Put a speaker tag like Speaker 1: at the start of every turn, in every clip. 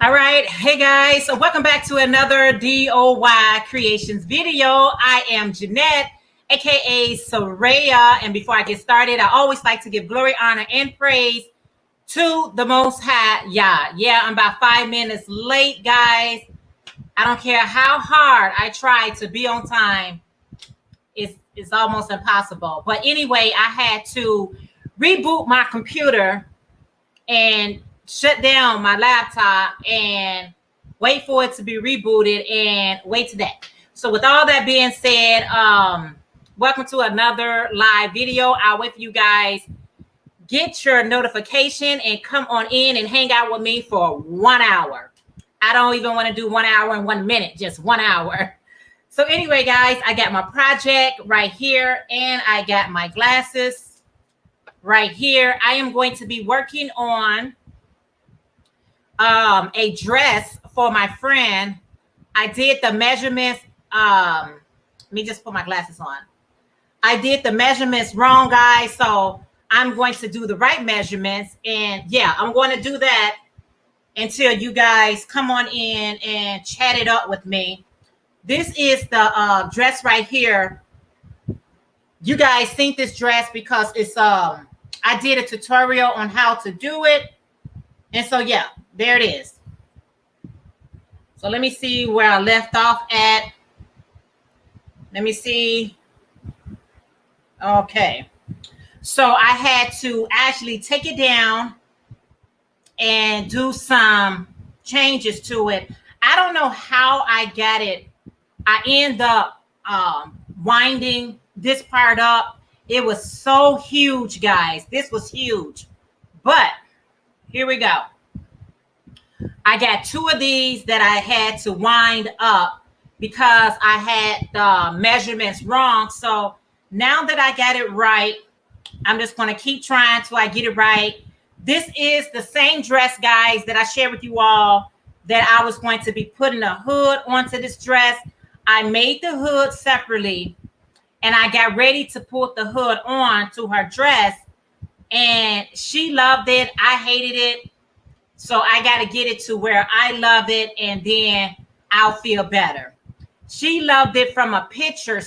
Speaker 1: All right. Hey guys. So welcome back to another DOY Creations video. I am Jeanette, aka Sarayah. And before I get started, I always like to give glory, honor, and praise to the Most High. Yeah, I'm about 5 minutes late, guys. I don't care how hard I try to be on time. It's almost impossible. But anyway, I had to reboot my computer and shut down my laptop and wait for it to be rebooted and wait to that. So with all that being said, welcome to another live video. I'll wait for you guys. Get your notification and come on in and hang out with me for 1 hour. I don't even want to do 1 hour and 1 minute, just 1 hour. So anyway, guys, I got my project right here and I got my glasses right here. I am going to be working on a dress for my friend. I did the measurements. Let me just put my glasses on. I did the measurements wrong, guys. So I'm going to do the right measurements. And yeah, I'm going to do that until you guys come on in and chat it up with me. This is the dress right here. You guys think this dress because it's I did a tutorial on how to do it. And so yeah, there it is. So let me see where I left off at. Let me see. Okay. So I had to actually take it down and do some changes to it. I don't know how I got it. I end up winding this part up. It was so huge, guys. This was huge. But here we go. I got 2 of these that I had to wind up because I had the measurements wrong. So now that I got it right, I'm just going to keep trying till I get it right. This is the same dress, guys, that I shared with you all that I was going to be putting a hood onto this dress. I made the hood separately and I got ready to put the hood on to her dress. And she loved it. I hated it. So I got to get it to where I love it and then I'll feel better. She loved it from a picture.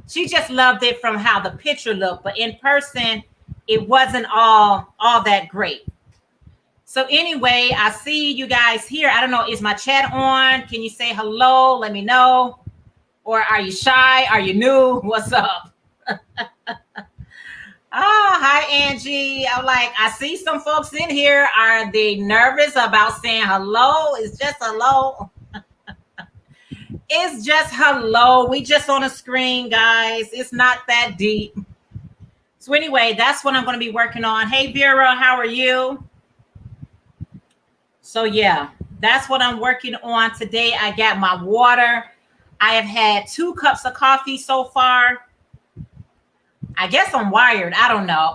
Speaker 1: She just loved it from how the picture looked. But in person, it wasn't all that great. So anyway, I see you guys here. I don't know. Is my chat on? Can you say hello? Let me know. Or are you shy? Are you new? What's up? Oh, hi, Angie. I'm like, I see some folks in here. Are they nervous about saying hello? It's just hello. It's just hello. We just on a screen, guys. It's not that deep. So anyway, that's what I'm going to be working on. Hey, Vera, how are you? So yeah, that's what I'm working on today. I got my water. I have had 2 cups of coffee so far. I guess I'm wired. I don't know.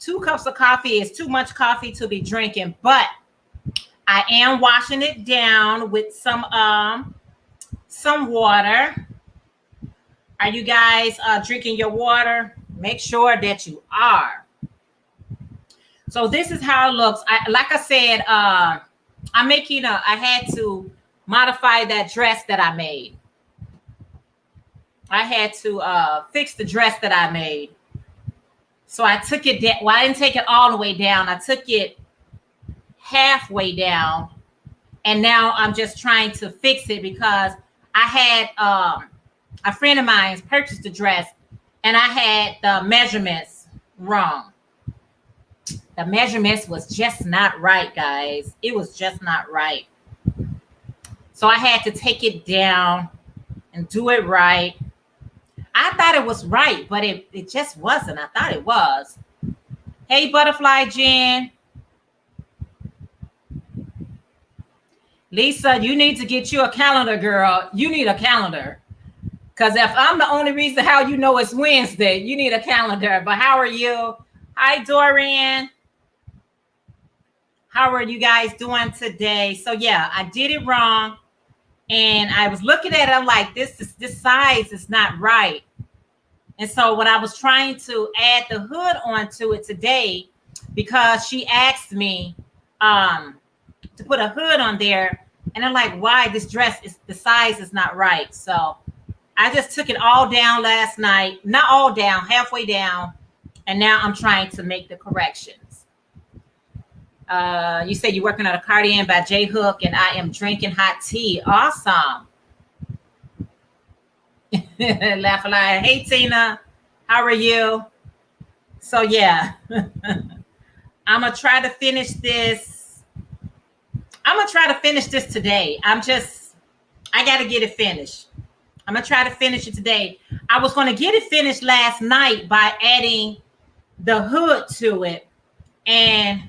Speaker 1: 2 cups of coffee is too much coffee to be drinking, but I am washing it down with some water. Are you guys drinking your water? Make sure that you are. So this is how it looks. Like I said, I'm making I had to modify that dress that I made. I had to fix the dress that I made. So I took it down. Well, I didn't take it all the way down. I took it halfway down. And now I'm just trying to fix it because I had a friend of mine purchased the dress and I had the measurements wrong. The measurements was just not right, guys. It was just not right. So I had to take it down and do it right. I thought it was right, but it just wasn't. I thought it was. Hey, Butterfly Jen. Lisa, you need to get you a calendar, girl. You need a calendar. Because if I'm the only reason how you know it's Wednesday, you need a calendar. But how are you? Hi, Dorian. How are you guys doing today? So yeah, I did it wrong. And I was looking at it, I'm like, this size is not right. And so when I was trying to add the hood onto it today, because she asked me to put a hood on there. And I'm like, why this dress is the size is not right. So I just took it all down last night, not all down, halfway down. And now I'm trying to make the corrections. You said you're working on a cardigan by J Hook, and I am drinking hot tea. Awesome. Laugh a lot. Hey Tina, how are you? So yeah, I'm gonna try to finish this. I'm gonna try to finish this today. I gotta get it finished. I'm gonna try to finish it today. I was gonna get it finished last night by adding the hood to it, and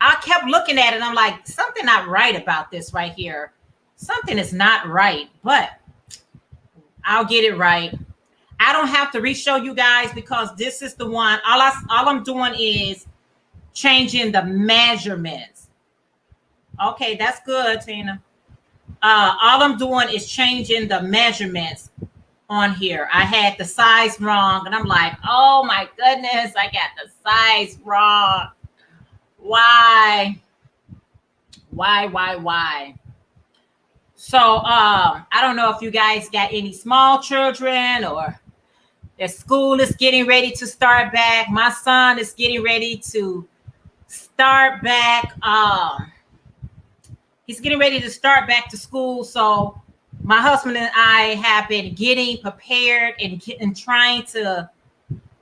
Speaker 1: I kept looking at it and I'm like, something not right about this right here. Something is not right, but I'll get it right. I don't have to re-show you guys because this is the one. All I'm doing is changing the measurements. Okay, that's good, Tina. All I'm doing is changing the measurements on here. I had the size wrong, and I'm like, oh my goodness, I got the size wrong. Why? So I don't know if you guys got any small children or their school is getting ready to start back. My son is getting ready to start back. He's getting ready to start back to school. So my husband and I have been getting prepared and trying to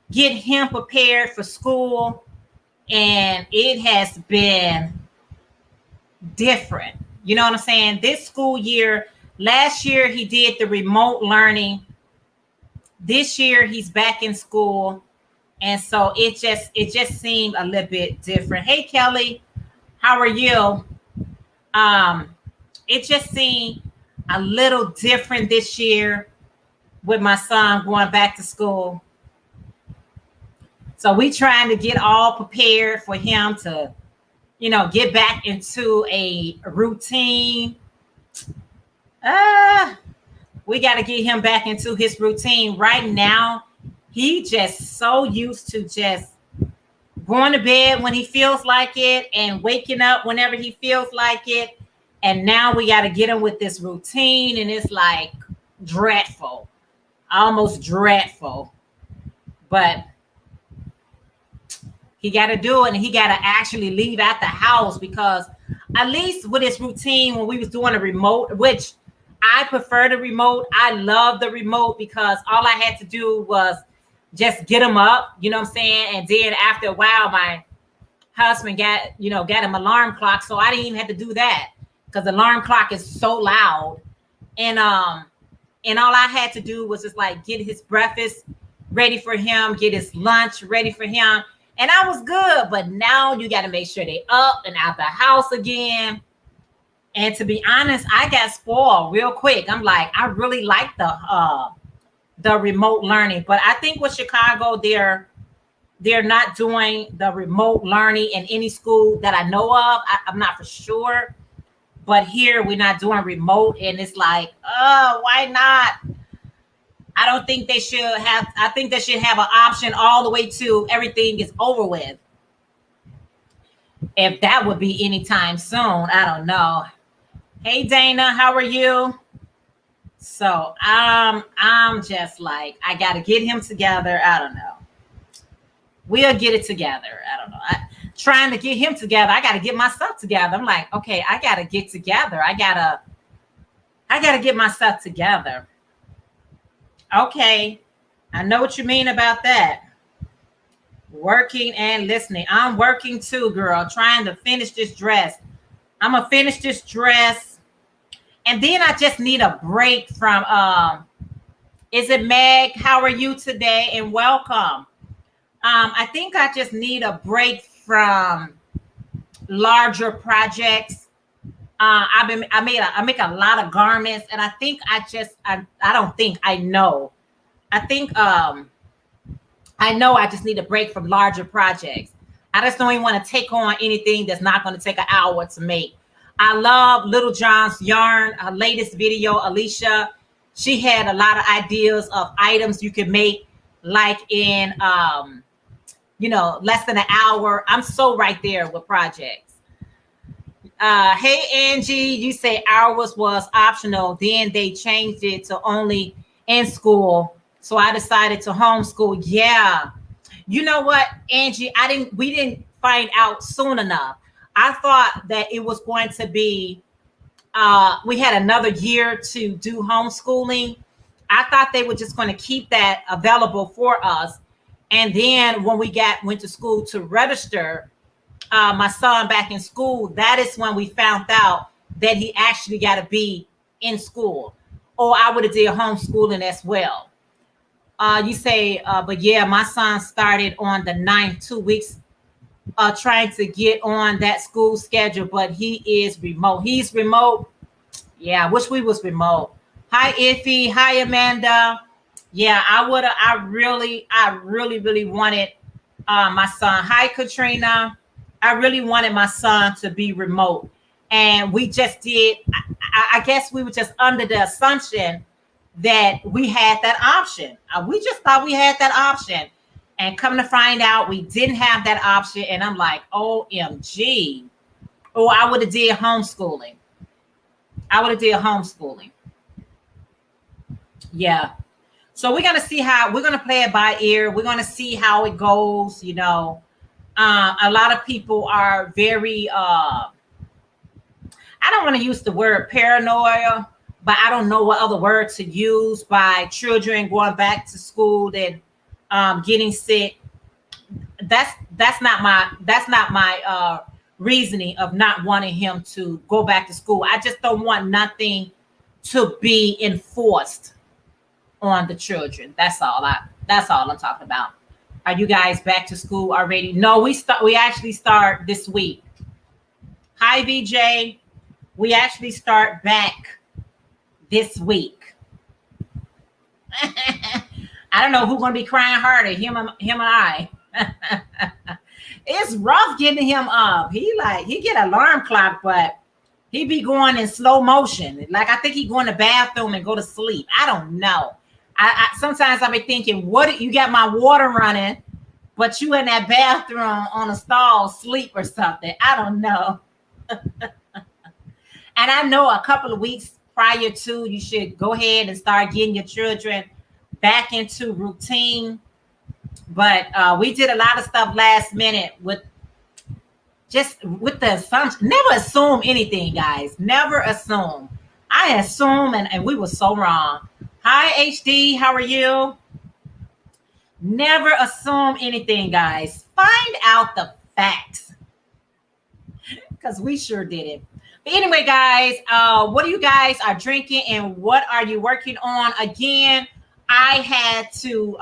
Speaker 1: get him prepared for school. And it has been different. You know what I'm saying? This school year, last year he did the remote learning. This year he's back in school. And so it just seemed a little bit different. Hey Kelly, how are you? It just seemed a little different this year with my son going back to school. So we trying to get all prepared for him to, get back into a routine. We got to get him back into his routine. Right now, he just so used to just going to bed when he feels like it and waking up whenever he feels like it. And now we got to get him with this routine, and it's like dreadful, almost dreadful. But he got to do it, and he got to actually leave out the house, because at least with his routine when we was doing a remote, which I prefer the remote. I love the remote because all I had to do was just get him up, you know what I'm saying? And then after a while, my husband got him alarm clock. So I didn't even have to do that because the alarm clock is so loud. And all I had to do was just like get his breakfast ready for him, get his lunch ready for him. And I was good, but now you got to make sure they up and out the house again. And to be honest, I got spoiled real quick. I'm like, I really like the remote learning, but I think with Chicago, they're not doing the remote learning in any school that I know of. I'm not for sure, but here we're not doing remote, and it's like, why not? I don't think they should have. I think they should have an option all the way to everything is over with. If that would be anytime soon, I don't know. Hey Dana, how are you? So I'm just like, I got to get him together. I don't know. We'll get it together. I don't know. Trying to get him together. I got to get myself together. I'm like, okay, I got to get together. I gotta get myself together. Okay, I know what you mean about that. Working and listening. I'm working too, girl. Trying to finish this dress. I'm gonna finish this dress, and then I just need a break from. Is it Meg? How are you today? And welcome. I think I just need a break from larger projects. I make a lot of garments, and I think I know. I think I know I just need a break from larger projects. I just don't even want to take on anything that's not going to take an hour to make. I love Little John's yarn. Her latest video, Alicia, she had a lot of ideas of items you can make, like in less than an hour. I'm so right there with projects. Hey Angie, you say ours was optional. Then they changed it to only in school. So I decided to homeschool. Yeah. You know what, Angie? We didn't find out soon enough. I thought that it was going to be we had another year to do homeschooling. I thought they were just going to keep that available for us. And then when we went to school to register my son back in school, that is when we found out that he actually got to be in school. Or I would have did homeschooling as well. You say, but yeah, my son started on the 9th, 2 weeks, trying to get on that school schedule, but he is remote. He's remote. Yeah, I wish we was remote. Hi, Iffy. Hi, Amanda. Yeah, I really wanted my son. Hi, Katrina. I really wanted my son to be remote. And we just did, I guess we were just under the assumption that we had that option. We just thought we had that option. And come to find out, we didn't have that option. And I'm like, OMG. Oh, I would have did homeschooling. Yeah. So we're going to see how, we're going to play it by ear. We're going to see how it goes. You know, a lot of people are very, I don't want to use the word paranoia, but I don't know what other word to use by children going back to school and getting sick. That's not my reasoning of not wanting him to go back to school. I just don't want nothing to be enforced on the children. That's all I'm talking about. Are you guys back to school already? No, we actually start this week. Hi VJ. We actually start back this week. I don't know who's gonna be crying harder, him and I. It's rough getting him up. He get an alarm clock, but he be going in slow motion. Like I think he go in the bathroom and go to sleep. I don't know. I sometimes I be thinking, what you got my water running, but you in that bathroom on a stall sleep or something. I don't know. And I know a couple of weeks prior to, you should go ahead and start getting your children back into routine. But we did a lot of stuff last minute with the assumption. Never assume anything, guys. Never assume. I assume, and we were so wrong. Hi, HD. How are you? Never assume anything, guys. Find out the facts. Because we sure did it. But anyway, guys, what do you guys are drinking and what are you working on? Again, I had to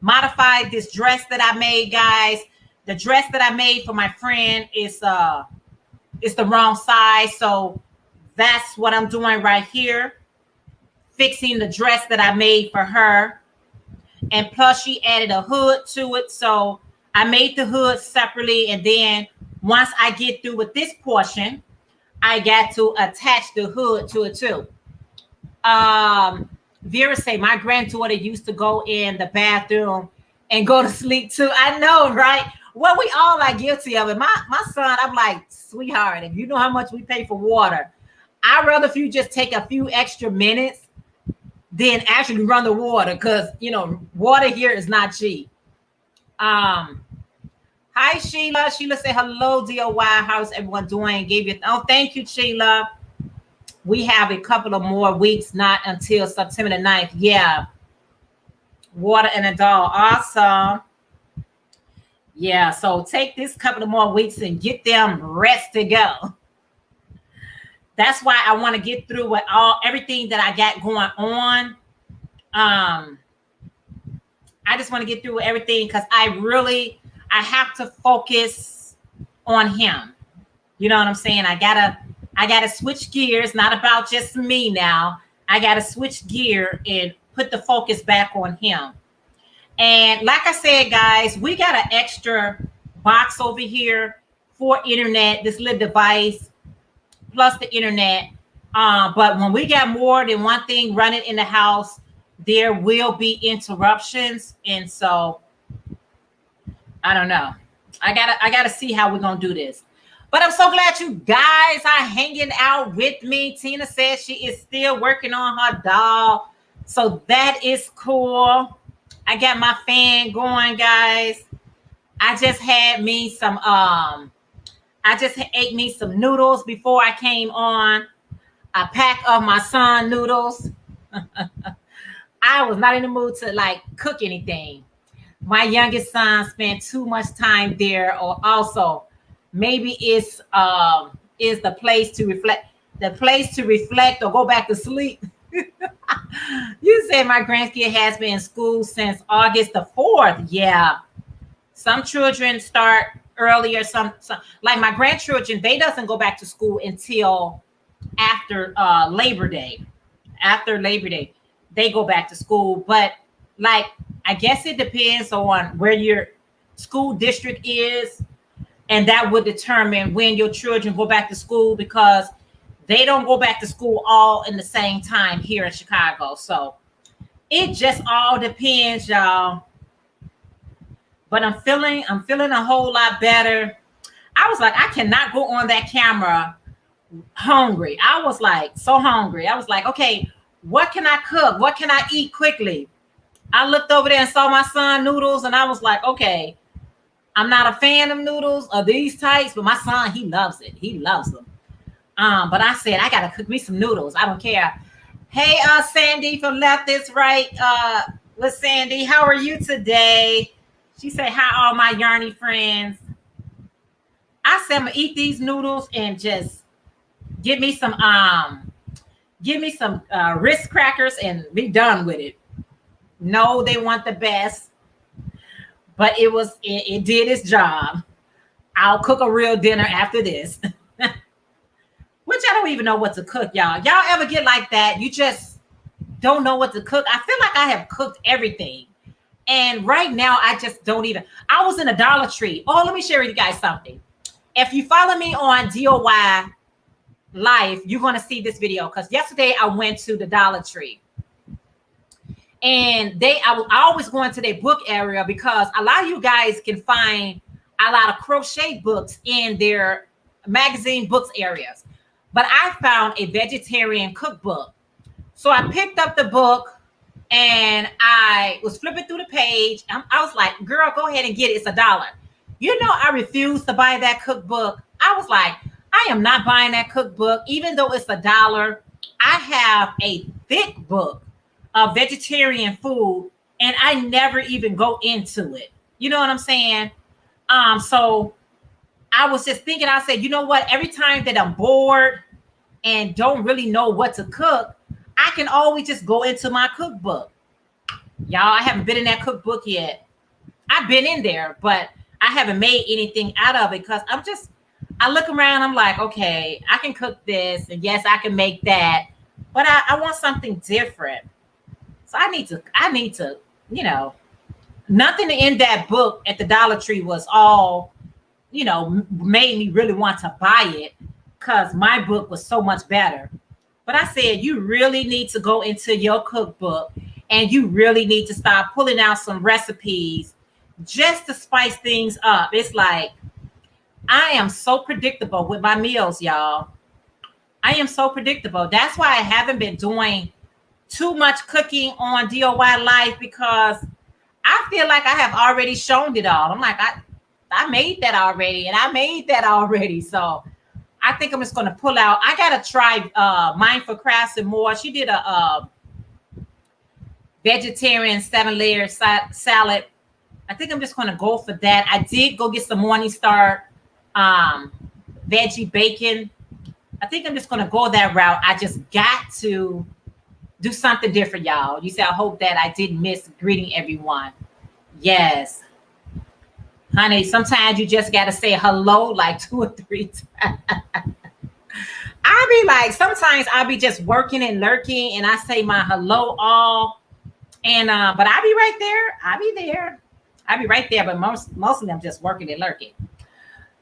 Speaker 1: modify this dress that I made, guys. The dress that I made for my friend is the wrong size. So that's what I'm doing right here. Fixing the dress that I made for her. And plus she added a hood to it. So I made the hood separately. And then once I get through with this portion, I got to attach the hood to it too. Vera say my granddaughter used to go in the bathroom and go to sleep too. I know, right? Well, we all are guilty of it. My son, I'm like, sweetheart, if you know how much we pay for water, I'd rather if you just take a few extra minutes than actually run the water, because water here is not cheap. Hi Sheila. Sheila said hello, DOY. How's everyone doing? Thank you, Sheila. We have a couple of more weeks, not until September the 9th. Yeah. Water and a doll. Awesome. Yeah. So take this couple of more weeks and get them rest to go. That's why I want to get through with everything that I got going on. I just want to get through with everything because I have to focus on him. You know what I'm saying? I gotta switch gears, not about just me now. I gotta switch gear and put the focus back on him. And like I said, guys, we got an extra box over here for internet, this little device, plus the internet. But when we got more than one thing running in the house, there will be interruptions. And so I don't know. I gotta see how we're gonna do this. But I'm so glad you guys are hanging out with me. Tina says she is still working on her doll. So that is cool. I got my fan going, guys. I just ate me some noodles before I came on. A pack of my son noodles. I was not in the mood to like cook anything. My youngest son spent too much time there, or also maybe it's is the place to reflect or go back to sleep. You said my grandkid has been in school since August the 4th. Yeah. Some children start earlier. Some like my grandchildren, they doesn't go back to school until after Labor Day. After Labor Day, they go back to school. But like, I guess it depends on where your school district is, and that would determine when your children go back to school, because they don't go back to school all in the same time here in Chicago. So it just all depends, y'all. But I'm feeling a whole lot better. I was like, I cannot go on that camera hungry. I was like so hungry. I was like, okay, what can I cook? What can I eat quickly? I looked over there and saw my son noodles, and I was like, okay, I'm not a fan of noodles of these types, but my son, he loves it. He loves them. But I said, I gotta cook me some noodles. I don't care. Hey, Sandy from Left Is Right. With Sandy, how are you today? She said, hi, all my yarny friends. I said, I'm gonna eat these noodles and just give me some Ritz crackers and be done with it. No, they want the best, but it did its job. I'll cook a real dinner after this. Which I don't even know what to cook, y'all. Y'all ever get like that? You just don't know what to cook. I feel like I have cooked everything. And right now, I just don't even. I was in a Dollar Tree. Oh, let me share with you guys something. If you follow me on DOY Life, you're going to see this video, because yesterday I went to the Dollar Tree. And I always go into their book area, because a lot of you guys can find a lot of crochet books in their magazine books areas. But I found a vegetarian cookbook. So I picked up the book and I was flipping through the page. I was like, girl, go ahead and get it. It's $1. You know, I refused to buy that cookbook. I was like, I am not buying that cookbook, even though it's $1. I have a thick book of vegetarian food, and I never even go into it. You know what I'm saying? So I was just thinking, I said, you know what? Every time that I'm bored and don't really know what to cook, I can always just go into my cookbook. Y'all, I haven't been in that cookbook yet. I've been in there, but I haven't made anything out of it, because I look around, I'm like, okay, I can cook this, and yes, I can make that, but I want something different. So I need to, you know, nothing in that book at the Dollar Tree was all, you know, made me really want to buy it, because my book was so much better. But I said, you really need to go into your cookbook, and you really need to start pulling out some recipes just to spice things up. It's like, I am so predictable with my meals, y'all. I am so predictable. That's why I haven't been doing too much cooking on DOY Life, because I feel like I have already shown it all. I'm like, I made that already, and I made that already. So I think I'm just going to pull out. I got to try Mindful Crafts and More. She did a vegetarian 7-layer salad. I think I'm just going to go for that. I did go get some Morningstar veggie bacon. I think I'm just going to go that route. I just got to do something different, y'all. You said, I hope that I didn't miss greeting everyone. Yes. Honey, sometimes you just got to say hello like 2 or 3 times. I be like, sometimes I'll be just working and lurking, and I say my hello all. And but I'll be right there. I'll be right there. But most of them just working and lurking.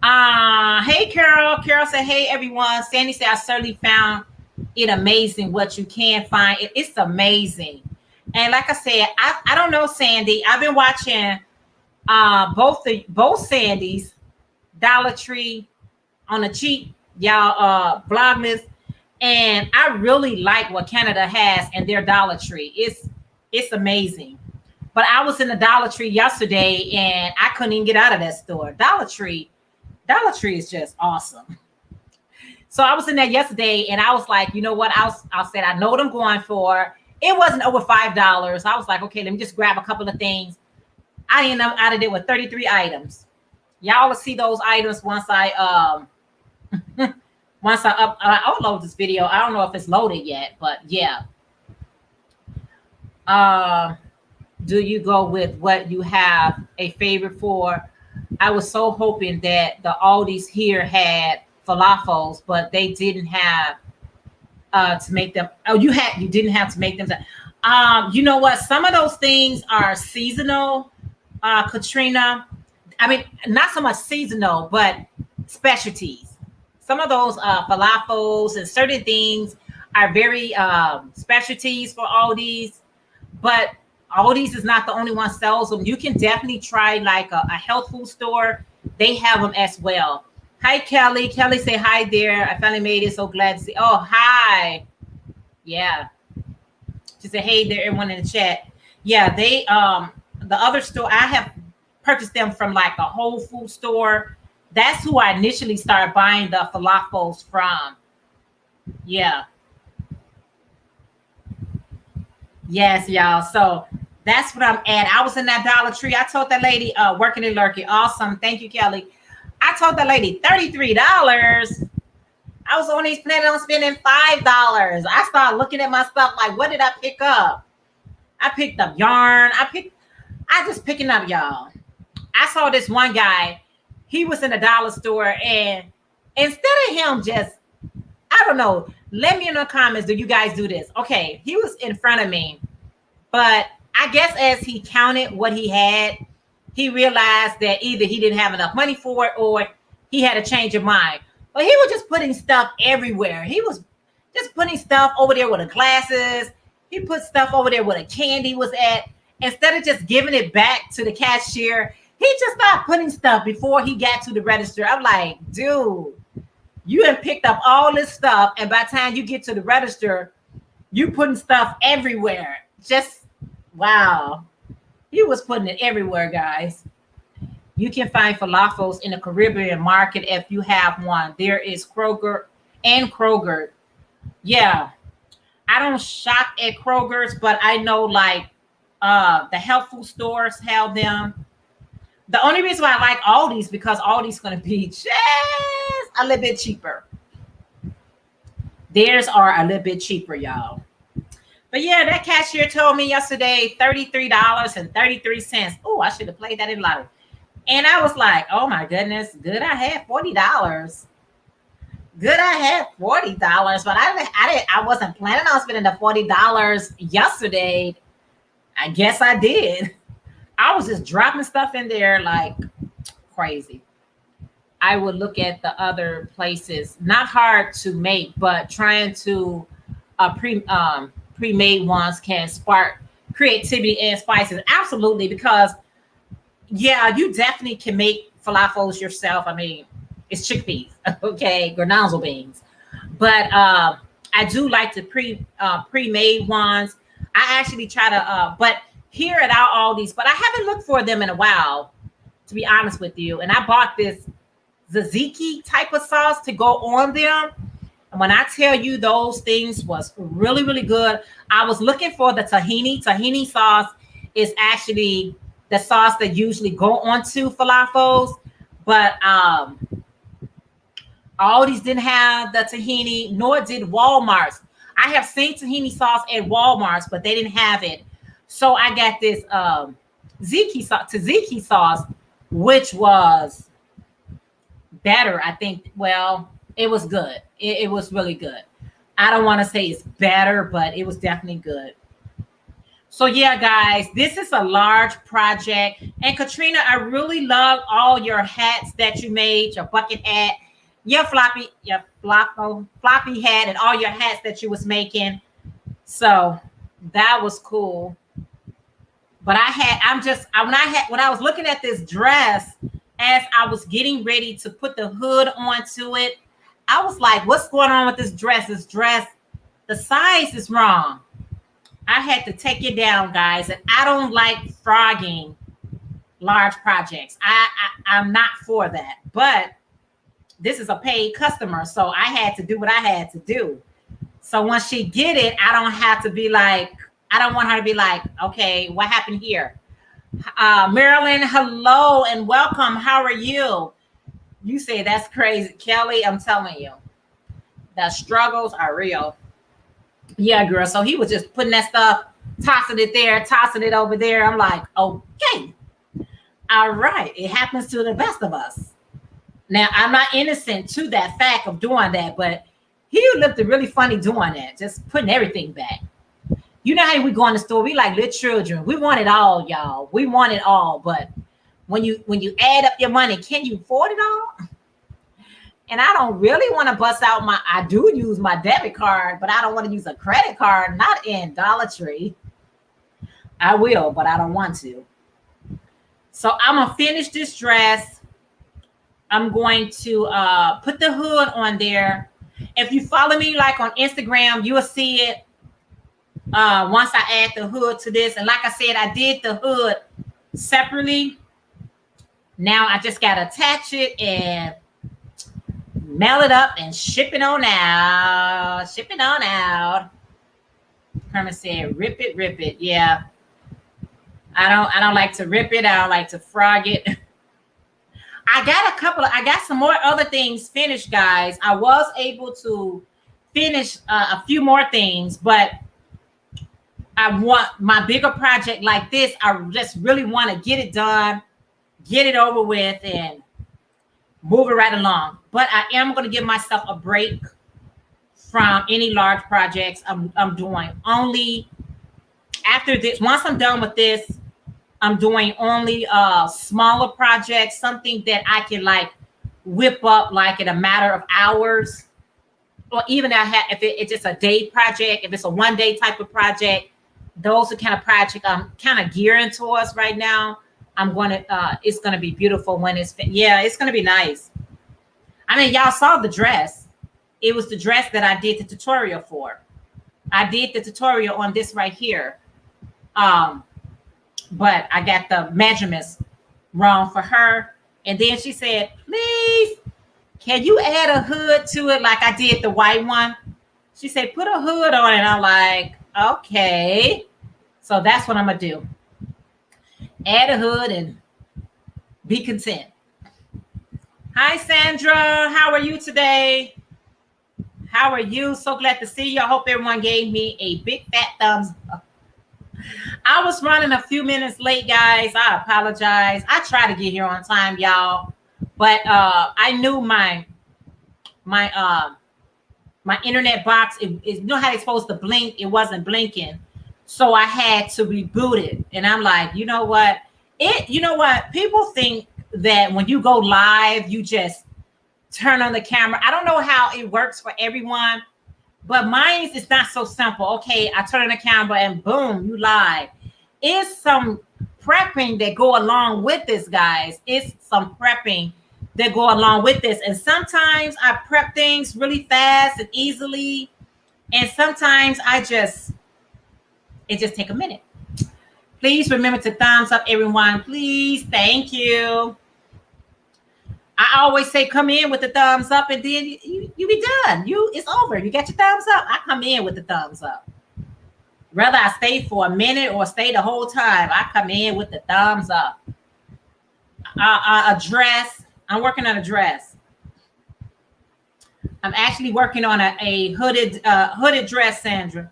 Speaker 1: Hey, Carol. Carol said, hey, everyone. Sandy said, I certainly found it amazing what you can find. It's amazing. And like I said, I don't know, Sandy. I've been watching both Sandys, Dollar Tree on the cheap, y'all, Vlogmas. And I really like what Canada has in their Dollar Tree. It's amazing. But I was in the Dollar Tree yesterday and I couldn't even get out of that store. Dollar Tree is just awesome. So I was in there yesterday and I was like, you know what? I said, I know what I'm going for. It wasn't over $5. I was like, okay, let me just grab a couple of things. I ended up out of there with 33 items. Y'all will see those items once I upload this video. I don't know if it's loaded yet, but yeah. Do you go with what you have a favorite for? I was so hoping that the Aldi's here had falafels, but they didn't have to make them. Oh, you didn't have to make them. You know what? Some of those things are seasonal, Katrina. I mean, not so much seasonal, but specialties. Some of those falafels and certain things are very specialties for Aldi's, but Aldi's is not the only one sells them. You can definitely try like a health food store. They have them as well. Hi, Kelly. Kelly say hi there. I finally made it. So glad to see. Oh, hi. Yeah. She said, hey there, everyone in the chat. Yeah, they the other store, I have purchased them from like a Whole Food store. That's who I initially started buying the falafels from. Yeah. Yes, y'all. So that's what I'm at. I was in that Dollar Tree. I told that lady working in Lurky. Awesome. Thank you, Kelly. I told that lady $33. I was only planning on spending $5. I started looking at my stuff like, what did I pick up? I picked up yarn. I just picking up, y'all. I saw this one guy. He was in a dollar store, and instead of him just, I don't know, let me in the comments, do you guys do this? Okay, he was in front of me, but I guess as he counted what he had, he realized that either he didn't have enough money for it or he had a change of mind. But he was just putting stuff everywhere. He was just putting stuff over there where the glasses. He put stuff over there where the candy was at. Instead of just giving it back to the cashier, he just started putting stuff before he got to the register. I'm like, dude, you have picked up all this stuff, and by the time you get to the register, you putting stuff everywhere. Just, wow. He was putting it everywhere, guys. You can find falafels in the Caribbean market if you have one. There is Kroger and Kroger. Yeah. I don't shop at Kroger's, but I know like the health food stores have them. The only reason why I like Aldi's because Aldi's going to be just a little bit cheaper. Theirs are a little bit cheaper, y'all. But yeah, that cashier told me yesterday $33.33. Oh, I should have played that in lottery. And I was like, oh my goodness, good I had $40. Good I had $40, but I wasn't planning on spending the $40 yesterday. I guess I did. I was just dropping stuff in there like crazy. I would look at the other places, not hard to make, but trying to pre-made ones can spark creativity and spices. Absolutely, because yeah, you definitely can make falafels yourself. I mean, it's chickpeas, okay, garbanzo beans. But I do like the pre-made ones. I actually try to, but here at our Aldi's, but I haven't looked for them in a while, to be honest with you. And I bought this tzatziki type of sauce to go on them. And when I tell you those things was really, really good, I was looking for the tahini. Tahini sauce is actually the sauce that usually go onto falafels, but Aldi's didn't have the tahini, nor did Walmart's. I have seen tahini sauce at Walmart's, but they didn't have it. So I got this tzatziki sauce, which was better, I think. Well, it was good. It was really good. I don't want to say it's better, but it was definitely good. So yeah, guys, this is a large project. And Katrina, I really love all your hats that you made, your bucket hat, your floppy hat, and all your hats that you was making. So that was cool. But when I was looking at this dress, and as I was getting ready to put the hood onto it, I was like, what's going on with this dress? This dress, the size is wrong. I had to take it down, guys. And I don't like frogging large projects. I'm not for that. But this is a paid customer, so I had to do what I had to do. So once she get it, I don't have to be like, I don't want her to be like, okay, what happened here? Marilyn, hello and welcome. How are you? You say that's crazy. Kelly, I'm telling you, the struggles are real. Yeah, girl. So he was just putting that stuff, tossing it there, tossing it over there. I'm like, okay, all right. It happens to the best of us. Now, I'm not innocent to that fact of doing that, but he looked really funny doing that, just putting everything back. You know how we go in the store, we like little children. We want it all, y'all. We want it all. But when you add up your money, can you afford it all? And I don't really want to bust out I do use my debit card, but I don't want to use a credit card, not in Dollar Tree. I will, but I don't want to. So I'm going to finish this dress. I'm going to put the hood on there. If you follow me like on Instagram, you will see it once I add the hood to this. And like I said, I did the hood separately. Now I just got to attach it and mail it up and ship it on out. Ship it on out. Herman said, rip it. Yeah. I don't like to rip it. I don't like to frog it. I got some more other things finished, guys. I was able to finish a few more things, but I want my bigger project like this. I just really want to get it done, get it over with, and move it right along. But I am going to give myself a break from any large projects I'm doing. Only after this, once I'm done with this, I'm doing only smaller projects, something that I can like whip up like in a matter of hours. Or even if it's just a day project, if it's a 1 day type of project, those are kind of project I'm kind of gearing towards right now. It's gonna be beautiful when it's it's gonna be nice. I mean, y'all saw the dress. It was the dress that I did the tutorial for. I did the tutorial on this right here. But I got the measurements wrong for her. And then she said, please, can you add a hood to it like I did the white one? She said, put a hood on it. I'm like, okay. So that's what I'm going to do. Add a hood and be content. Hi, Sandra. How are you today? How are you? So glad to see you. I hope everyone gave me a big fat thumbs up. I was running a few minutes late, guys. I apologize. I try to get here on time, y'all. But I knew my internet box, you know how it's supposed to blink? It wasn't blinking. So I had to reboot it. And I'm like, you know what? People think that when you go live, you just turn on the camera. I don't know how it works for everyone. But mine is not so simple. Okay, I turn on the camera and boom, you live. It's some prepping that go along with this, guys. It's some prepping that go along with this. And sometimes I prep things really fast and easily. And sometimes it just take a minute. Please remember to thumbs up, everyone. Please, thank you. I always say come in with the thumbs up and then you be done. It's over. You get your thumbs up. I come in with the thumbs up. Whether I stay for a minute or stay the whole time, I come in with the thumbs up. A dress. I'm working on a dress. I'm actually working on a hooded dress, Sandra.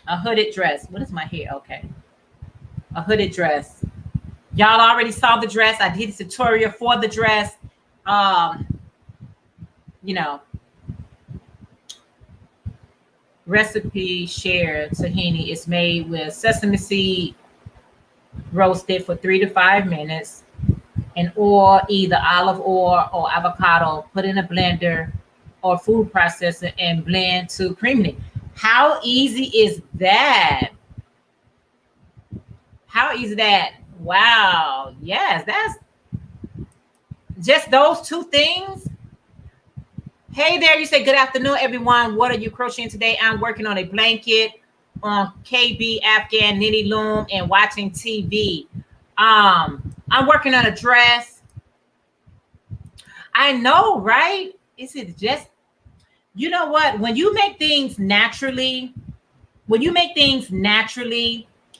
Speaker 1: A hooded dress. What is my hair? Okay. A hooded dress. Y'all already saw the dress. I did a tutorial for the dress. Recipe shared tahini is made with sesame seed roasted for 3 to 5 minutes and oil, either olive oil or avocado, put in a blender or food processor and blend to creaminess. How easy is that? How easy is that? Wow. Yes, just those two things. Hey there, you say good afternoon, everyone. What are you crocheting today? I'm working on a blanket on KB Afghan knitting loom and watching TV. I'm working on a dress. I know, right? Is it just, you know what? When you make things naturally,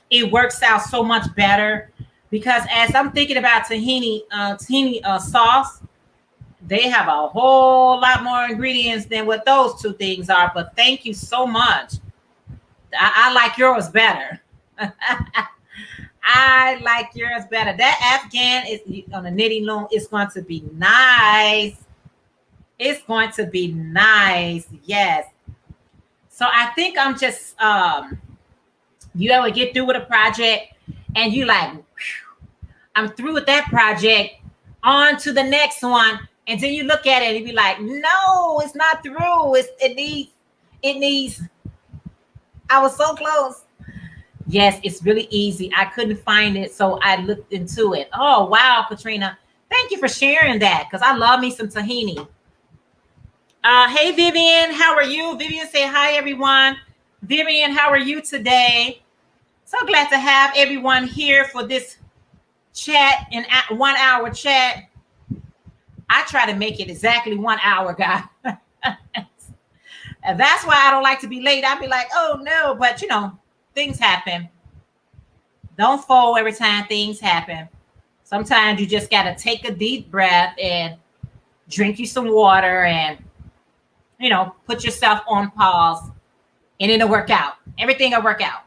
Speaker 1: it works out so much better. Because as I'm thinking about tahini sauce, they have a whole lot more ingredients than what those two things are. But thank you so much. I like yours better. I like yours better. That Afghan is on a knitting loom. It's going to be nice. It's going to be nice. Yes. So I think I'm just, you ever get through with a project and you like, I'm through with that project, on to the next one. And then you look at it and you be like, no, it's not through. It needs, I was so close. Yes, it's really easy. I couldn't find it, so I looked into it. Oh, wow, Katrina. Thank you for sharing that, because I love me some tahini. Hey, Vivian, how are you? Vivian, say hi, everyone. Vivian, how are you today? So glad to have everyone here for this chat, and 1 hour chat. I try to make it exactly 1 hour, guys. And that's why I don't like to be late. I'd be like, oh, no, but, you know, things happen. Don't fold every time things happen. Sometimes you just got to take a deep breath and drink you some water and, you know, put yourself on pause, and it'll work out. Everything will work out.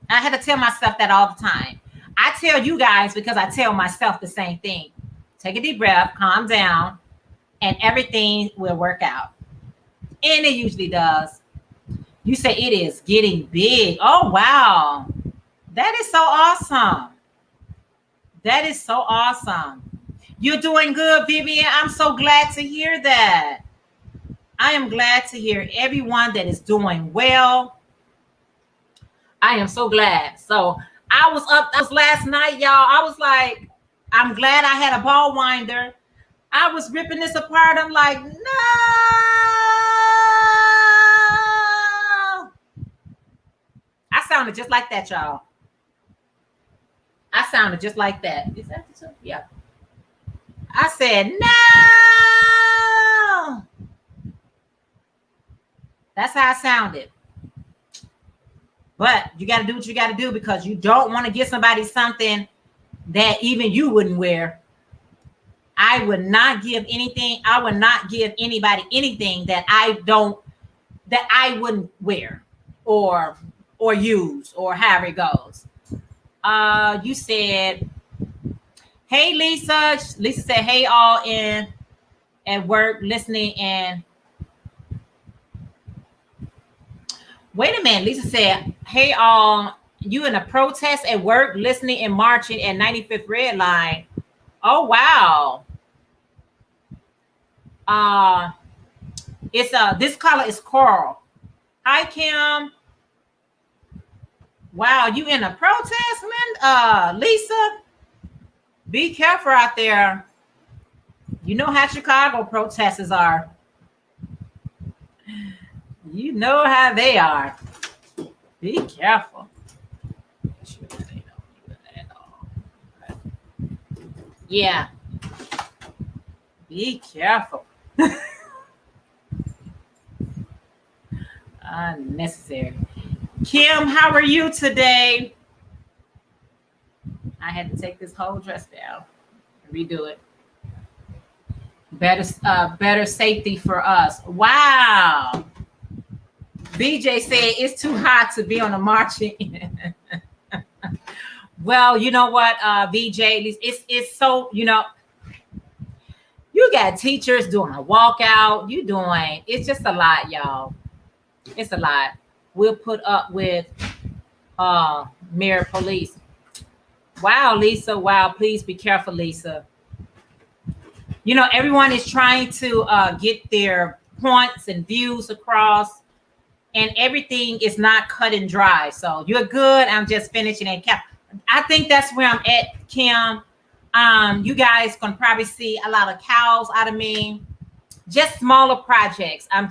Speaker 1: I had to tell myself that all the time. I tell you guys because I tell myself the same thing. Take a deep breath, calm down, and everything will work out. And it usually does. You say it is getting big. Oh, wow. That is so awesome. That is so awesome. You're doing good, Vivian. I'm so glad to hear that. I am glad to hear everyone that is doing well. I am so glad. So I was last night, y'all. I was like, I'm glad I had a ball winder. I was ripping this apart. I'm like, no. I sounded just like that, y'all. I sounded just like that. Is that the two? Yeah. I said, no. That's how I sounded. But you got to do what you got to do, because you don't want to give somebody something that even you wouldn't wear. I would not give anything. I would not give anybody anything that I wouldn't wear or use, or however it goes. You said, hey, Lisa. Lisa said, hey, all in at work listening. And wait a minute. Lisa said, hey, all, you in a protest at work listening and marching at 95th Red Line. Oh, wow. It's this color is coral. Hi, Kim. Wow, you in a protest, man? Lisa, be careful out there. You know how Chicago protesters are. You know how they are. Be careful. Yeah. Be careful. Unnecessary. Kim, how are you today? I had to take this whole dress down, redo it. Better safety for us. Wow. BJ said it's too hot to be on a marching. Well, you know what, VJ, it's so, you know, you got teachers doing a walkout. It's just a lot, y'all. It's a lot. We'll put up with mayor police. Wow, Lisa. Wow, please be careful, Lisa. You know, everyone is trying to get their points and views across, and everything is not cut and dry. So you're good. I'm just finishing it. I think that's where I'm at, Kim. You guys can probably see a lot of cows out of me. Just smaller projects. I'm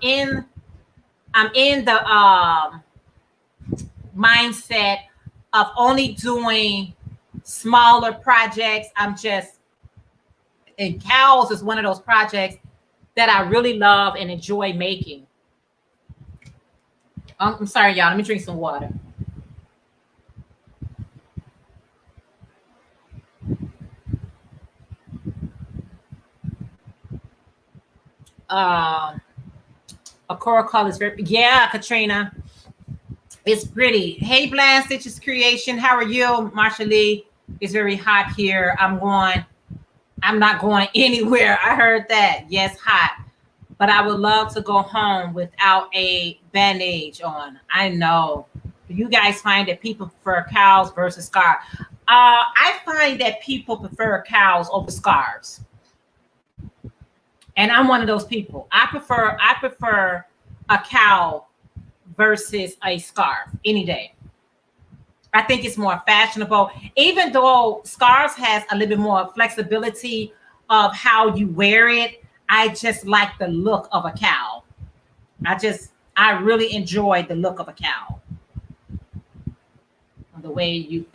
Speaker 1: in the mindset of only doing smaller projects. And cows is one of those projects that I really love and enjoy making. I'm sorry, y'all. Let me drink some water. A coral color is very, yeah, Katrina. It's pretty. Hey, Bland Stitches Creation. How are you? Marsha Lee. It's very hot here. I'm not going anywhere. I heard that. Yes, hot. But I would love to go home without a bandage on. I know. You guys find that people prefer cows versus scarves. I find that people prefer cows over scarves. And I'm one of those people. I prefer a cow versus a scarf any day. I think it's more fashionable, even though scarves has a little bit more flexibility of how you wear it. I just like the look of a cow. I really enjoy the look of a cow. The way you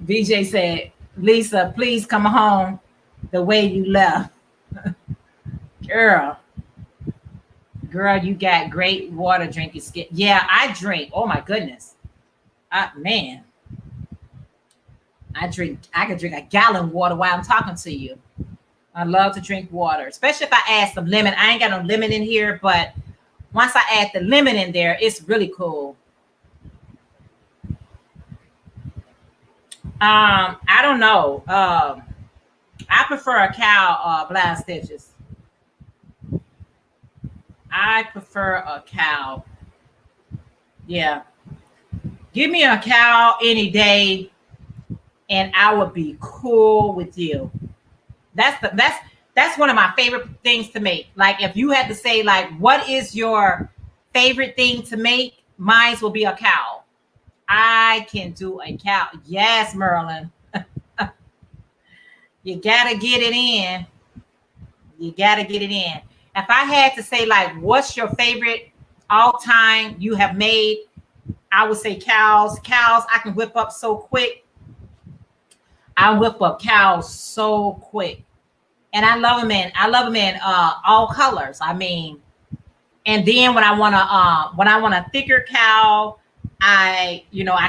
Speaker 1: VJ said, Lisa, please come home the way you left. Girl, you got great water drinking skin. Yeah, I drink. Oh my goodness. Man. I can drink a gallon of water while I'm talking to you. I love to drink water, especially if I add some lemon. I ain't got no lemon in here, but once I add the lemon in there, it's really cool. I don't know. I prefer a cow, Blast Stitches. I prefer a cow. Yeah. Give me a cow any day and I would be cool with you. That's one of my favorite things to make. Like if you had to say like what is your favorite thing to make, mine will be a cow. I can do a cow. Yes, Merlin. You gotta get it in. You gotta get it in. If I had to say like what's your favorite all time you have made, I would say cows. Cows I can whip up so quick. I whip up cows so quick. And I love them in all colors. I mean, and then when I want a thicker cow, I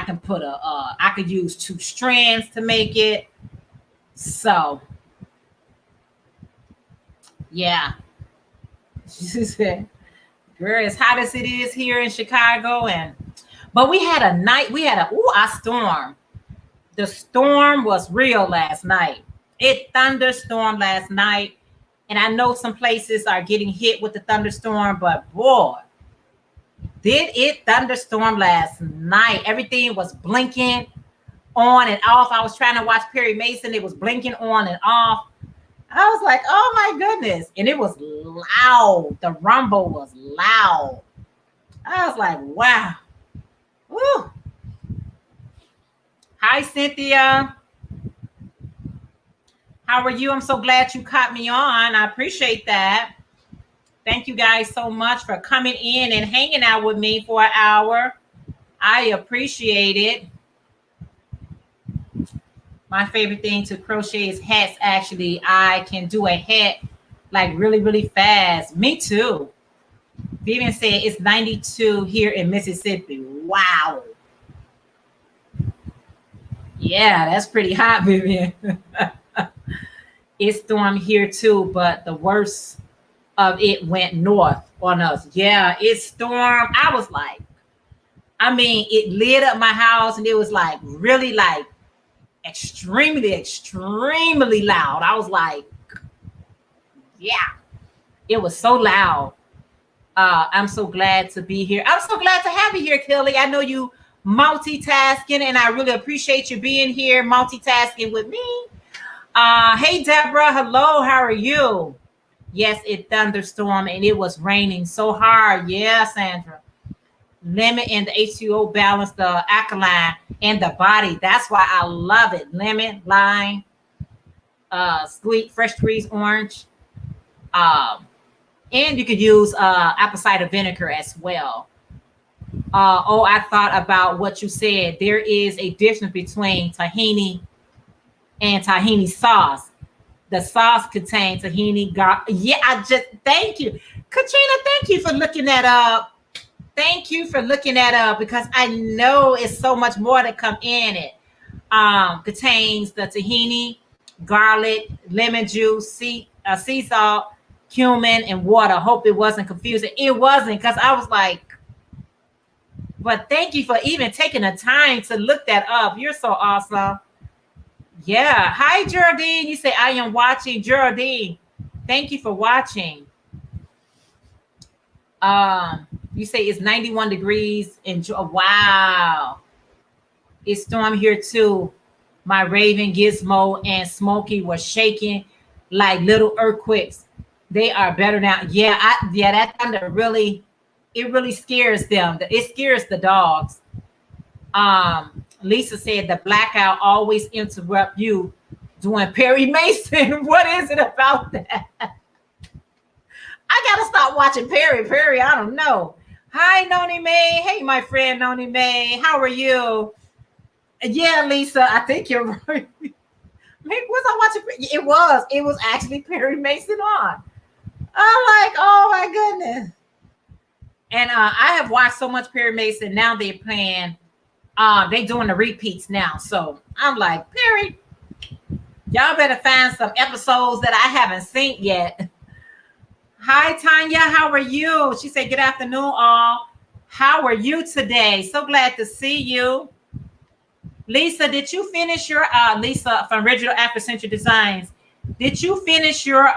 Speaker 1: can put I could use 2 strands to make it. So yeah. She said, girl, as hot as it is here in Chicago, but we had a storm. The storm was real last night. It thunderstormed last night. And I know some places are getting hit with the thunderstorm, but boy, did it thunderstorm last night. Everything was blinking on and off. I was trying to watch Perry Mason. It was blinking on and off. I was like, oh my goodness. And it was loud. The rumble was loud. I was like, wow. Woo. Hi, Cynthia. How are you? I'm so glad you caught me on. I appreciate that. Thank you guys so much for coming in and hanging out with me for an hour. I appreciate it. My favorite thing to crochet is hats. Actually, I can do a hat like really, really fast. Me too. Vivian said it's 92 here in Mississippi. Wow. Yeah, that's pretty hot, Vivian. It stormed here too, but the worst of it went north on us. Yeah, it stormed. I was like, it lit up my house and it was like really like extremely, extremely loud. I was like, yeah, it was so loud. I'm so glad to be here. I'm so glad to have you here, Kelly. I know you multitasking and I really appreciate you being here multitasking with me. Hey, Deborah. Hello. How are you? Yes, it thunderstormed and it was raining so hard. Yeah, Sandra. Lemon and the H2O balance the alkaline and the body. That's why I love it. Lemon, lime, sweet, fresh squeezed orange. Um, and you could use apple cider vinegar as well. Oh, I thought about what you said. There is a difference between tahini and tahini sauce. The sauce contains tahini. Yeah, I just thank you, Katrina. Thank you for looking that up. Thank you for looking that up because I know it's so much more to come in it. Contains the tahini, garlic, lemon juice, sea salt, cumin, and water. Hope it wasn't confusing. It wasn't because I was like, but thank you for even taking the time to look that up. You're so awesome. Yeah. Hi, Geraldine. You say, I am watching. Geraldine, thank you for watching. You say it's 91 degrees. Wow. It's storm here too. My Raven, Gizmo, and Smokey were shaking like little earthquakes. They are better now. Yeah, that thunder really, it really scares them. It scares the dogs. Lisa said the blackout always interrupt you doing Perry Mason. What is it about that? I gotta stop watching Perry. I don't know. Hi, Noni May. Hey, my friend Noni May. How are you? Yeah, Lisa, I think you're right. Maybe was I watching? It was actually Perry Mason on. I'm like, oh my goodness. And I have watched so much Perry Mason. Now they're playing. They doing the repeats now. So I'm like, Perry, y'all better find some episodes that I haven't seen yet. Hi, Tanya. How are you? She said, good afternoon, all. How are you today? So glad to see you. Lisa, did you finish your Lisa from Original Afro-Century Designs? Did you finish your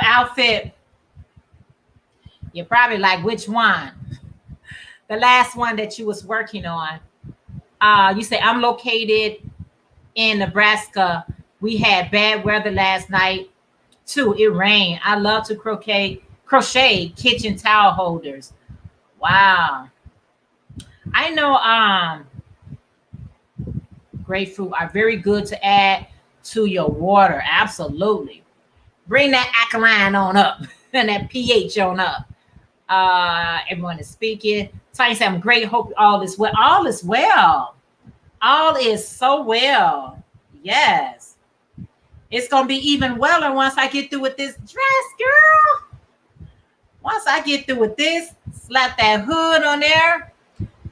Speaker 1: outfit? You're probably like, which one? The last one that you was working on. You say, I'm located in Nebraska. We had bad weather last night too. It rained. I love to crochet kitchen towel holders. Wow. I know grapefruit are very good to add to your water. Absolutely. Bring that alkaline on up and that pH on up. Everyone is speaking. Tanya said, I'm great. Hope all is well. All is well. All is so well. Yes. It's going to be even weller once I get through with this dress, girl. Once I get through with this, slap that hood on there.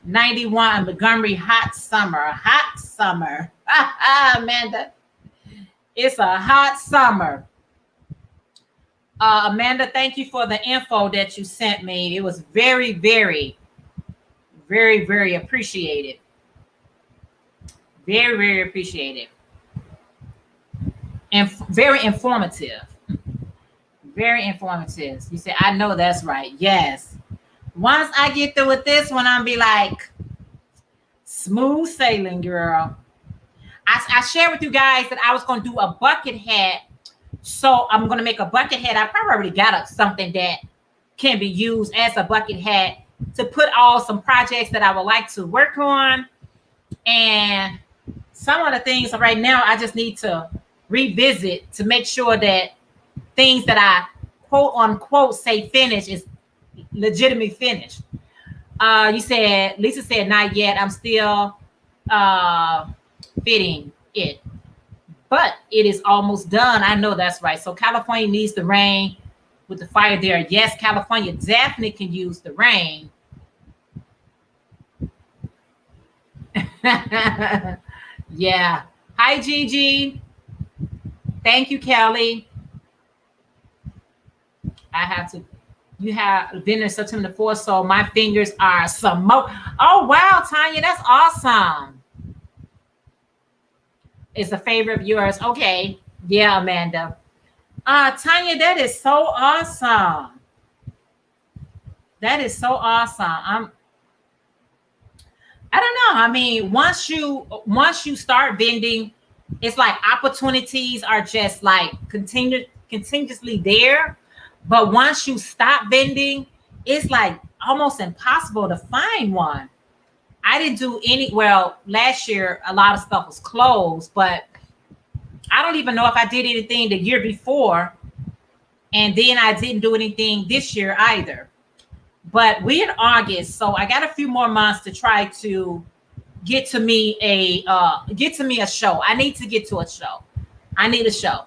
Speaker 1: 91 Montgomery, hot summer. Hot summer. Amanda. It's a hot summer. Amanda, thank you for the info that you sent me. It was very, very, very, very appreciated. Very, very appreciated. And very informative. Very informative. You said, I know that's right. Yes. Once I get through with this one, I'll be like, smooth sailing, girl. I shared with you guys that I was going to do a bucket hat. So I'm going to make a bucket hat. I probably already got something that can be used as a bucket hat to put all some projects that I would like to work on. And some of the things right now, I just need to revisit to make sure that things that I quote unquote say finish is legitimately finished. You said, Lisa said, not yet. I'm still fitting it. But it is almost done. I know that's right. So California needs the rain with the fire there. Yes, California definitely can use the rain. Yeah. Hi, Gigi. Thank you, Kelly. You have been in September 4th, so my fingers are some more. Oh, wow, Tanya, that's awesome. It's a favorite of yours. Okay. Yeah, Amanda. Tanya, that is so awesome. That is so awesome. I don't know. I mean, once you start vending, it's like opportunities are just like continuously there. But once you stop vending, it's like almost impossible to find one. I didn't do any, well, last year a lot of stuff was closed, but I don't even know if I did anything the year before. And then I didn't do anything this year either. But we're in August, so I got a few more months to try to get to me a show. I need to get to a show. I need a show.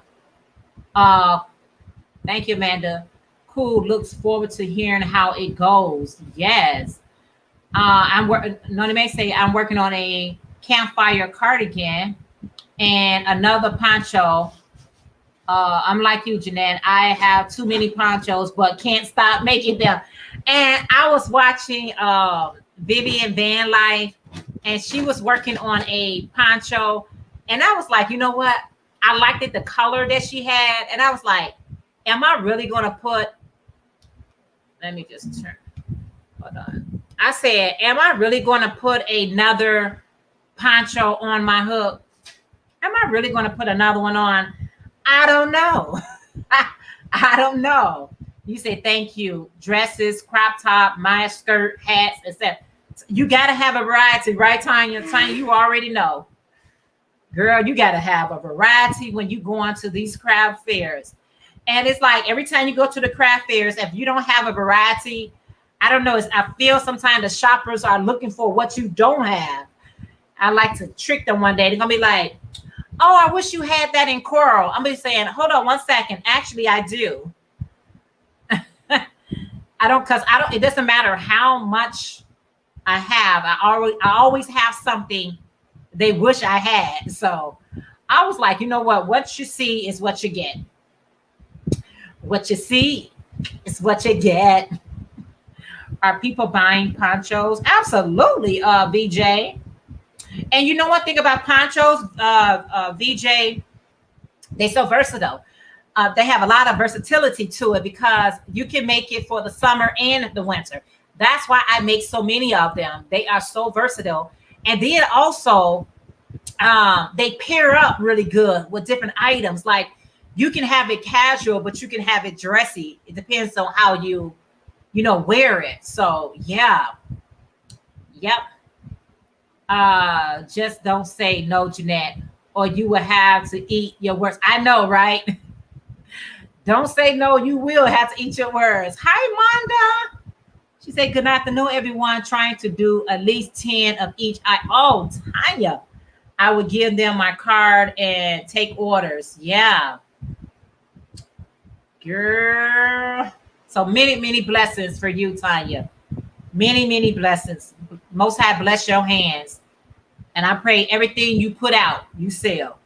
Speaker 1: Thank you, Amanda. Cool. Looks forward to hearing how it goes. Yes. I'm working. Noni may say I'm working on a campfire cardigan and another poncho. I'm like you, Jeanette. I have too many ponchos, but can't stop making them. And I was watching Vivian Van Life, and she was working on a poncho. And I was like, you know what? I liked it, the color that she had. And I was like, am I really going to put, let me just turn, hold on. I said, am I really going to put another poncho on my hook? Am I really going to put another one on? I don't know. I don't know. You say thank you. Dresses, crop top, my skirt, hats, etc. You got to have a variety, right, Tanya? Tanya, you already know. Girl, you got to have a variety when you go on to these craft fairs. And it's like every time you go to the craft fairs, if you don't have a variety, I don't know. I feel sometimes the shoppers are looking for what you don't have. I like to trick them one day. They're going to be like, oh, I wish you had that in coral. I'm going to be saying, hold on 1 second. Actually, I do. It doesn't matter how much I have. I always have something they wish I had. So I was like, you know what you see is what you get. What you see is what you get. Are people buying ponchos? Absolutely, VJ. And you know one thing about ponchos, VJ, they're so versatile. They have a lot of versatility to it because you can make it for the summer and the winter. That's why I make so many of them. They are so versatile. And then also, they pair up really good with different items. Like you can have it casual, but you can have it dressy. It depends on how you wear it. So yeah. Yep. Just don't say no, Jeanette, or you will have to eat your words. I know, right? Don't say no, you will have to eat your words. Hi, Wanda. She said, good afternoon, everyone. Trying to do at least 10 of each. Tanya, I would give them my card and take orders. Yeah. Girl. So many blessings for you, Tanya. Many blessings. Most High bless your hands. And I pray everything you put out, you sell.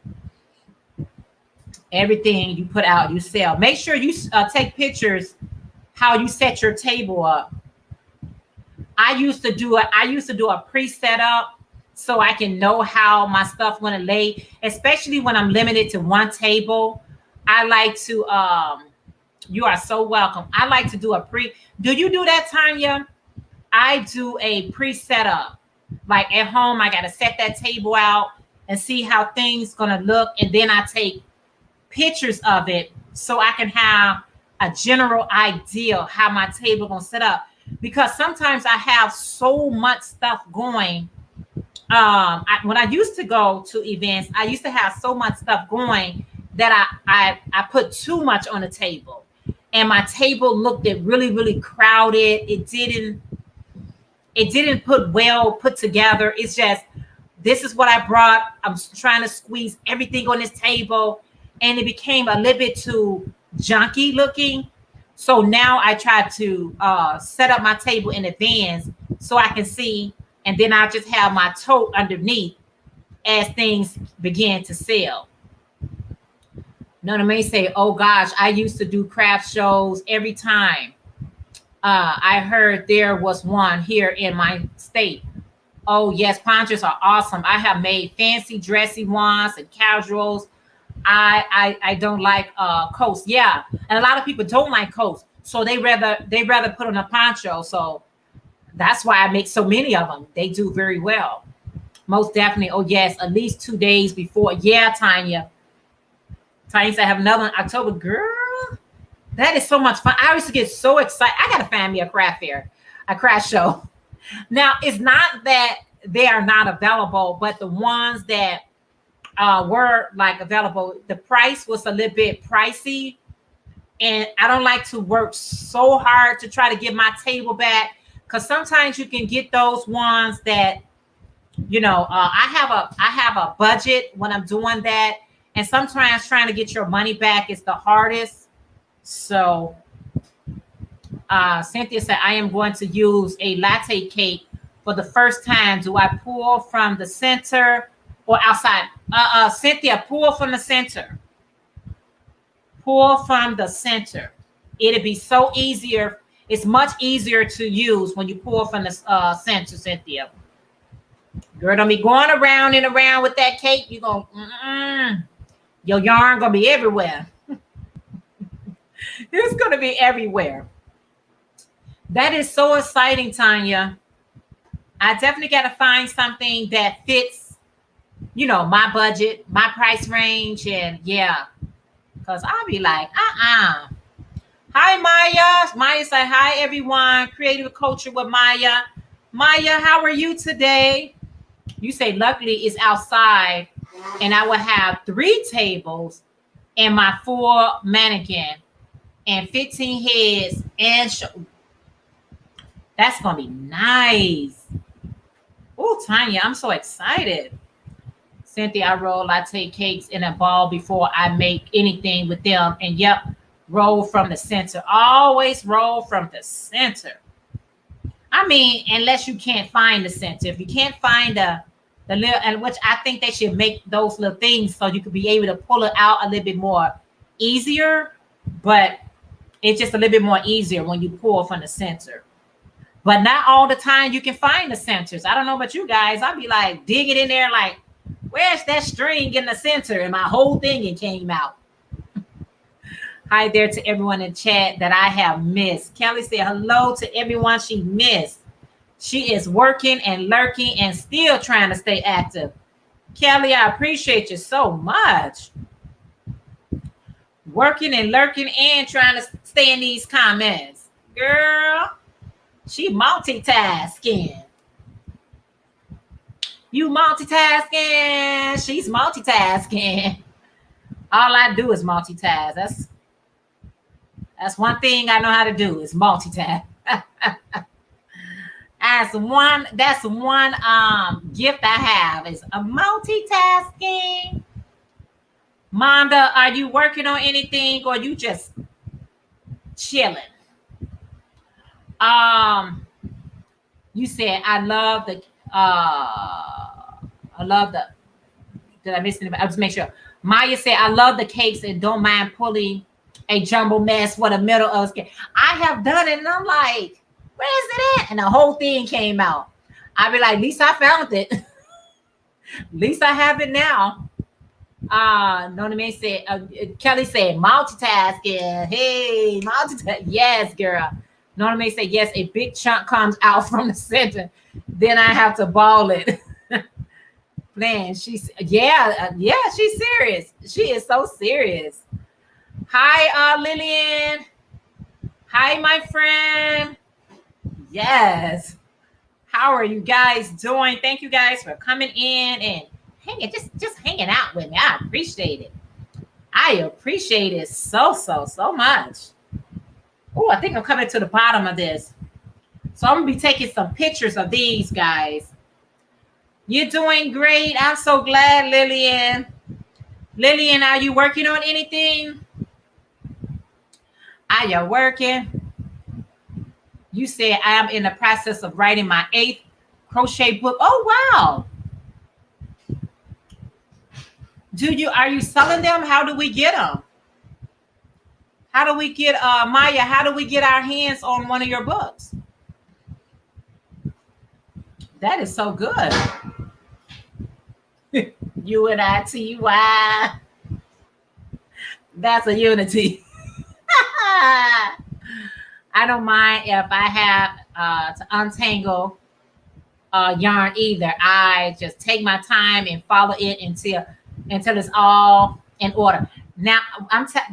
Speaker 1: Everything you put out, you sell. Make sure you take pictures how you set your table up. I used to do a pre-setup so I can know how my stuff going to lay, especially when I'm limited to one table. I like to you are so welcome. I like to do do you do that, Tanya? I do a pre-setup. Like at home, I got to set that table out and see how things going to look. And then I take pictures of it so I can have a general idea how my table going to set up. Because sometimes I have so much stuff going. When I used to go to events, I used to have so much stuff going that I put too much on the table. And my table looked really crowded. It didn't put together. It's just, this is what I brought. I'm trying to squeeze everything on this table. And it became a little bit too junky looking. So now I try to set up my table in advance so I can see. And then I just have my tote underneath as things begin to sell. Nona may say, oh gosh, I used to do craft shows every time. I heard there was one here in my state. Oh yes, ponchos are awesome. I have made fancy dressy ones and casuals. I don't like coats. Yeah, and a lot of people don't like coats, so they rather put on a poncho. So that's why I make so many of them. They do very well. Most definitely. Oh yes, at least 2 days before. Yeah, Tanya. Tanya said I have another one October. Girl, That is so much fun. I used to get so excited. I gotta find me a craft fair, a craft show. Now it's not that they are not available, but the ones that were like available, the price was a little bit pricey, and I don't like to work so hard to try to get my table back, because sometimes you can get those ones that I have a budget when I'm doing that, and sometimes trying to get your money back is the hardest. So Cynthia said, I am going to use a latte cake for the first time. Do I pull from the center or outside? Cynthia, pull from the center. Pull from the center. It'll be so easier. It's much easier to use when you pull from the center, Cynthia. Girl, don't be going around and around with that cake. You're going, your yarn going to be everywhere. It's going to be everywhere. That is so exciting, Tanya. I definitely got to find something that fits, my budget, my price range. And yeah, because I'll be like, Hi, Maya. Maya said, hi, everyone. Creative Culture with Maya. Maya, how are you today? You say, luckily it's outside and I will have 3 tables and my full mannequin and 15 heads and that's going to be nice. Oh, Tanya, I'm so excited. Cynthia, I roll latte cakes in a ball before I make anything with them. And yep, roll from the center. Always roll from the center. I mean, unless you can't find the center. If you can't find the little, and which I think they should make those little things so you could be able to pull it out a little bit more easier. But it's just a little bit more easier when you pull from the center. But not all the time you can find the centers. I don't know about you guys. I'd be like digging in there like, where's that string in the center? And my whole thing it came out. Hi there to everyone in chat that I have missed. Kelly said hello to everyone she missed. She is working and lurking and still trying to stay active. Kelly, I appreciate you so much. Working and lurking and trying to stay in these comments. Girl, she multitasking. You multitasking. She's multitasking. All I do is multitask. That's one thing I know how to do is multitask. That's one gift I have is a multitasking. Monda, are you working on anything or you just chilling? You said I love the did I miss anything? I'll just make sure. Maya said I love the cakes and don't mind pulling a jumbo mess for the middle of the cake. I have done it and I'm like, where is it at? And the whole thing came out. I'll be like, at least I found it. At least I have it now. Nona said, Kelly said, multitasking. Hey, multitask. Yes, girl. Nona May said, yes, a big chunk comes out from the center. Then I have to ball it. Man, she's she's serious. She is so serious. Hi, Lillian. Hi, my friend. Yes. How are you guys doing? Thank you guys for coming in and just hanging out with me. I appreciate it. I appreciate it so much. Oh, I think I'm coming to the bottom of this. So I'm going to be taking some pictures of these guys. You're doing great. I'm so glad, Lillian. Lillian, are you working on anything? Are you working? You said I am in the process of writing my 8th crochet book. Oh, wow. Are you selling them? How do we get them? How do we get, Maya, how do we get our hands on one of your books? That is so good. UNITY. That's a unity. I don't mind if I have to untangle yarn either. I just take my time and follow it until it's all in order. Now,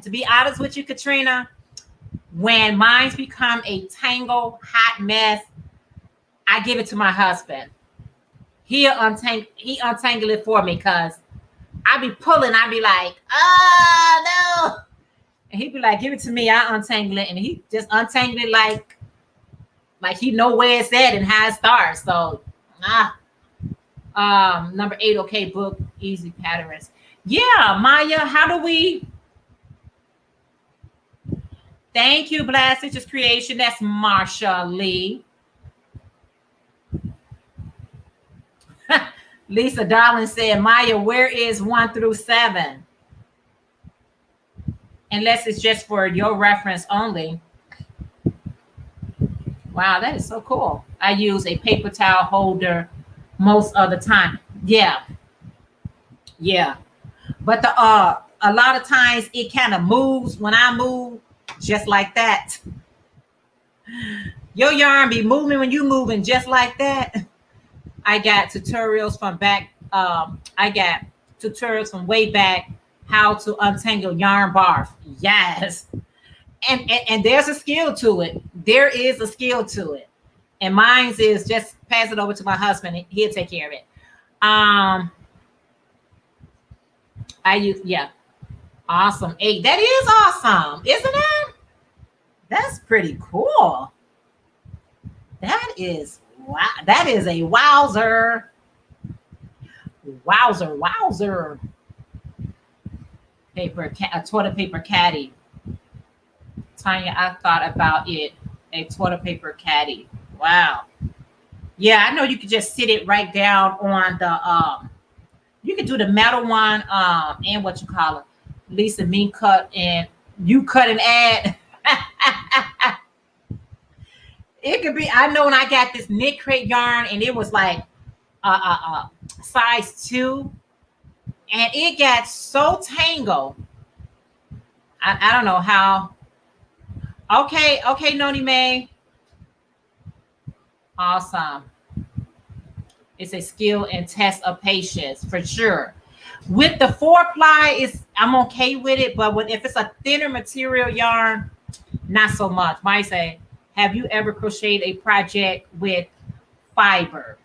Speaker 1: to be honest with you, Katrina, When mine's become a tangled, hot mess, I give it to my husband. He untangle it for me because I be pulling. I be like, oh no. And he'd be like, give it to me. I untangle it. And he just untangle it like he know where it's at and how it starts. So, number 8, okay, book, easy patterns. Yeah, Maya, how do we? Thank you, Blast Stitches Creation. That's Marsha Lee. Lisa Darling said, Maya, where is 1 through 7? Unless it's just for your reference only. Wow, that is so cool. I use a paper towel holder most of the time. Yeah. But a lot of times it kind of moves when I move, just like that. Your yarn be moving when you moving, just like that. I got tutorials from back. I got tutorials from way back how to untangle yarn barf. Yes, and there's a skill to it. There is a skill to it, and mine's is just pass it over to my husband. And he'll take care of it. I use awesome 8. That is awesome, isn't it? That's pretty cool. That is. Wow, that is a wowzer. Wowzer. A toilet paper caddy. Tanya, I thought about it. A toilet paper caddy. Wow. Yeah, I know you could just sit it right down on the you could do the metal one, and what you call it. Lisa mean cut and you cut and add. It could be. I know when I got this knit crate yarn and it was like size 2, and it got so tangled. I don't know how. Okay, Noni May. Awesome. It's a skill and test of patience for sure. With the 4-ply, I'm okay with it, but if it's a thinner material yarn, not so much. Might say, have you ever crocheted a project with fiber?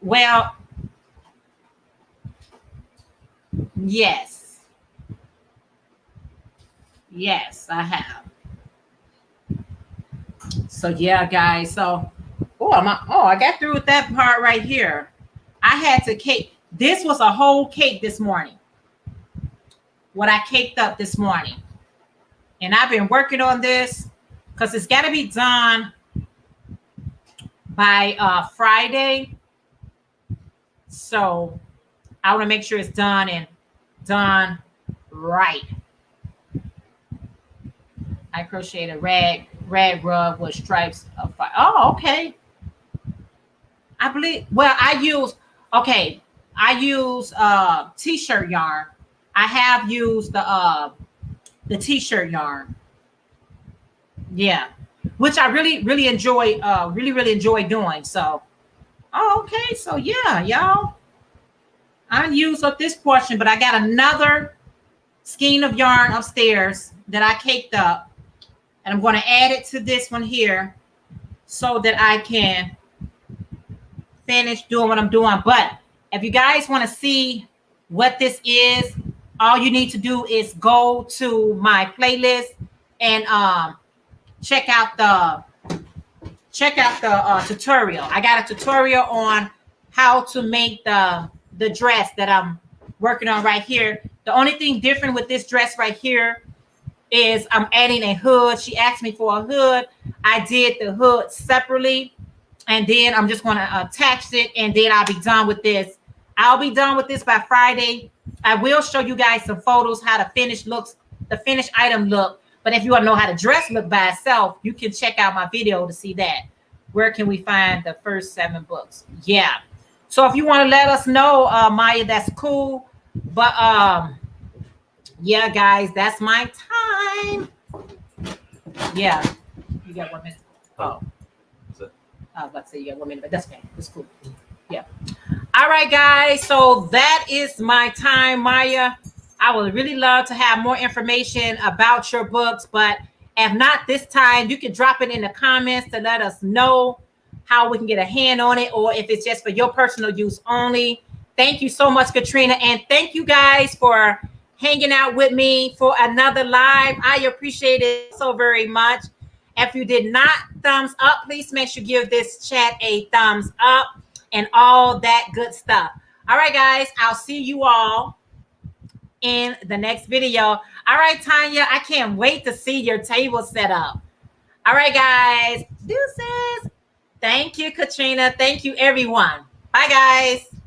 Speaker 1: Well, yes, I have. So yeah, guys. So, I got through with that part right here. I had to cake. This was a whole cake this morning. What I caked up this morning, and I've been working on this because it's got to be done by Friday. So I want to make sure it's done and done right. I crocheted a rag rug with stripes of fire. Oh, okay. I believe. Well, I use t-shirt yarn. I have used the t-shirt yarn. Yeah, which I really enjoy. Really enjoy doing. So, okay. So yeah, y'all. I used up this portion, but I got another skein of yarn upstairs that I caked up. And I'm going to add it to this one here so that I can finish doing what I'm doing. But if you guys want to see what this is, all you need to do is go to my playlist and check out the tutorial. I got a tutorial on how to make the dress that I'm working on right here. The only thing different with this dress right here is I'm adding a hood. She asked me for a hood. I did the hood separately, and then I'm just going to attach it, and then I'll be done with this. I'll be done with this by Friday. I will show you guys some photos how the finished item look. But if you want to know how the dress look by itself, you can check out my video to see that. Where can we find the first 7 books? Yeah. So if you want to let us know, Maya, that's cool. But yeah, guys, that's my time. Yeah. You got 1 minute. Oh. I was about to say you got 1 minute, but that's okay. That's cool. Yeah. All right, guys. So that is my time, Maya. I would really love to have more information about your books, but If not this time, you can drop it in the comments to let us know how we can get a hand on it, or if it's just for your personal use only. Thank you so much, Katrina. And thank you guys for hanging out with me for another live. I appreciate it so very much. If you did not thumbs up, please make sure you give this chat a thumbs up and all that good stuff. All right, guys, I'll see you all in the next video. All right, Tanya, I can't wait to see your table set up. All right, guys, deuces. Thank you, Katrina. Thank you, everyone. Bye, guys.